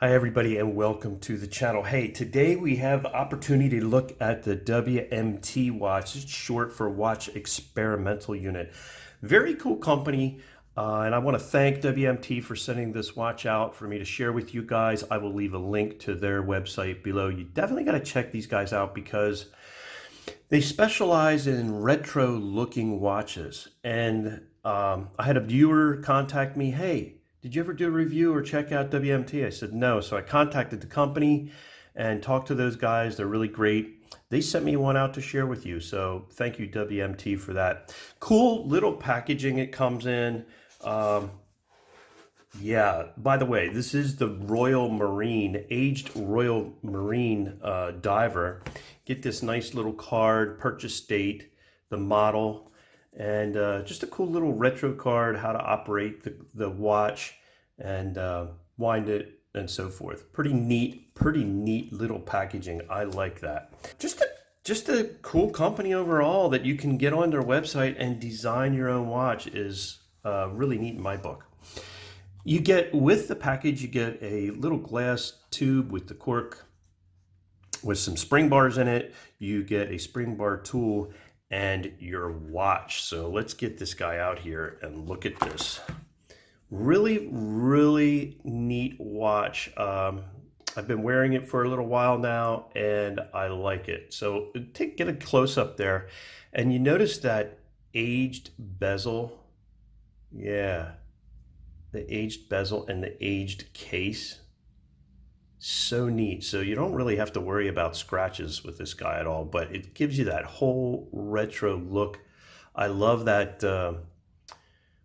Hi everybody and welcome to the channel. Hey, today we have the opportunity to look at the WMT watch. It's short for Watch Experimental Unit. Very cool company, and I want to thank WMT for sending this watch out for me to share with you guys. I will leave a link to their website below. You definitely got to check these guys out because they specialize in retro looking watches. And I had a viewer contact me, hey, did you ever do a review or check out WMT? I said no. So I contacted the company and talked to those guys. They're really great. They sent me one out to share with you. So thank you, WMT, for that. Cool little packaging it comes in. Yeah, by the way, this is the Royal Marine, aged Royal Marine diver. Get this nice little card, purchase date, the model, and just a cool little retro card, how to operate the watch and wind it and so forth. Pretty neat little packaging. I like that. Just a cool company overall that you can get on their website and design your own watch is really neat in my book. You get, with the package, you get a little glass tube with the cork with some spring bars in it. You get a spring bar tool and your watch. So let's get this guy out here and look at this. Really neat watch. I've been wearing it for a little while now and I like it. So get a close up there and you notice that aged bezel. Yeah. The aged bezel and the aged case. So neat. So you don't really have to worry about scratches with this guy at all, but it gives you that whole retro look. I love that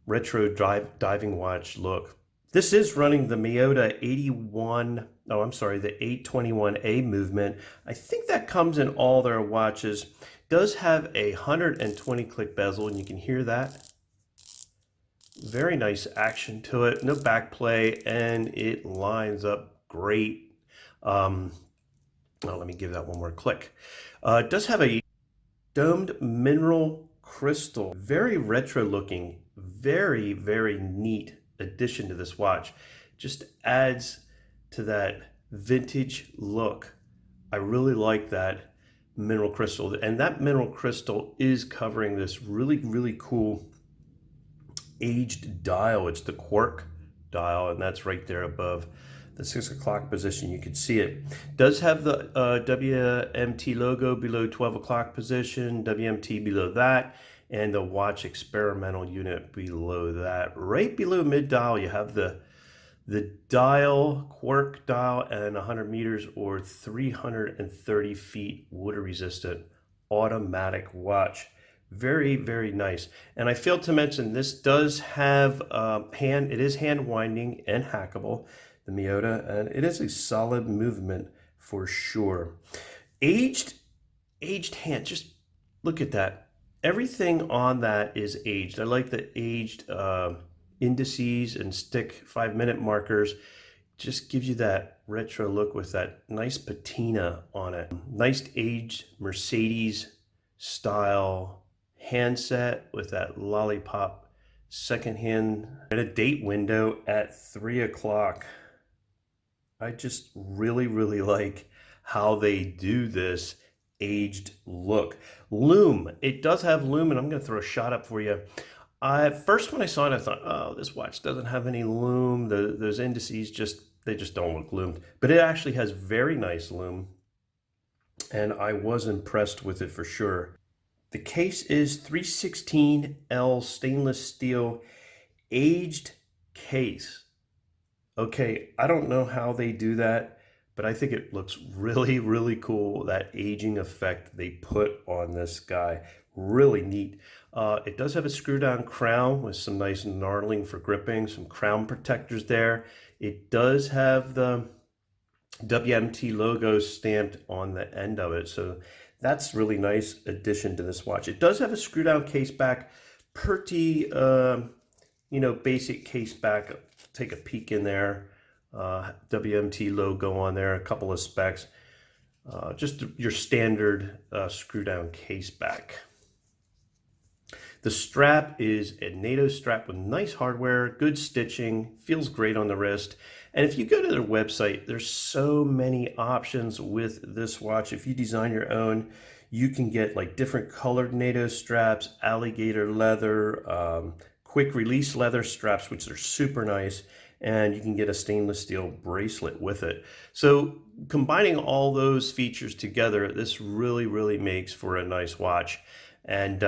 retro diving watch look. This is running the Miyota 81, oh, I'm sorry, the 821A movement. I think that comes in all their watches. Does have a 120 click bezel, and you can hear that. Very nice action to it, no back play, and it lines up great. Well, let me give that one more click. It does have a domed mineral crystal, very retro looking, very neat addition to this watch. Just adds to that vintage look. I really like that mineral crystal, and that mineral crystal is covering this really cool aged dial. It's the quark dial, and that's right there above the 6 o'clock position. You can see it. Does have the WMT logo below 12 o'clock position, WMT below that, and the watch experimental unit below that. Right below mid dial, you have the dial, quark dial, and 100 meters or 330 feet water resistant automatic watch. Very nice. And I failed to mention, this does have it is hand winding and hackable, the Miyota, and it is a solid movement for sure. Aged hand, just look at that. Everything on that is aged. I like the aged indices and stick 5-minute markers. Just gives you that retro look with that nice patina on it. Nice aged Mercedes style handset with that lollipop secondhand and a date window at 3 o'clock. I just really like how they do this aged look. Lume, it does have lume, and I'm going to throw a shot up for you. First when I saw it, I thought, oh, this watch doesn't have any lume. Those indices they just don't look loomed, but it actually has very nice lume, and I was impressed with it for sure. The case is 316L stainless steel aged case. Okay, I don't know how they do that, but I think it looks really cool, that aging effect they put on this guy. Really neat. It does have a screw down crown with some nice knurling for gripping, some crown protectors there. It does have the WMT logo stamped on the end of it, so that's really nice addition to this watch. It does have a screw down case back, pretty basic case back. Take a peek in there. WMT logo on there, a couple of specs. Just your standard screw down case back. The strap is a NATO strap with nice hardware, good stitching, feels great on the wrist. And if you go to their website, there's so many options with this watch. If you design your own, you can get like different colored NATO straps, alligator leather, quick release leather straps, which are super nice. And you can get a stainless steel bracelet with it. So combining all those features together, this really, really makes for a nice watch. And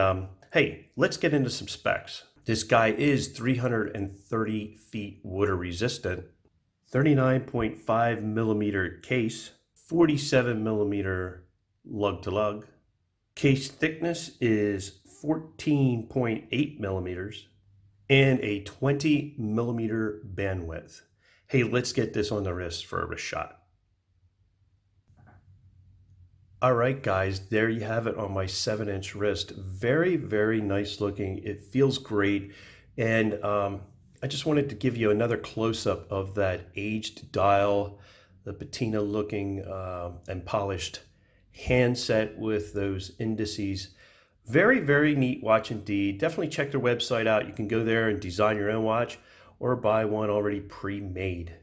hey, let's get into some specs. This guy is 330 feet water resistant, 39.5 millimeter case, 47 millimeter lug to lug. Case thickness is 14.8 millimeters and a 20 millimeter bandwidth. Hey, let's get this on the wrist for a wrist shot. All right, guys, there you have it on my 7-inch wrist. Very, very nice looking. It feels great. And I just wanted to give you another close-up of that aged dial, the patina looking and polished handset with those indices. Very, very neat watch indeed. Definitely check their website out. You can go there and design your own watch or buy one already pre-made.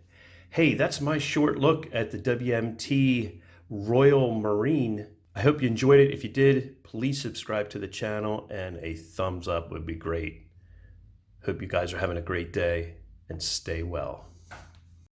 Hey, that's my short look at the WMT Royal Marine. I hope you enjoyed it. If you did, please subscribe to the channel and a thumbs up would be great. Hope you guys are having a great day and stay well.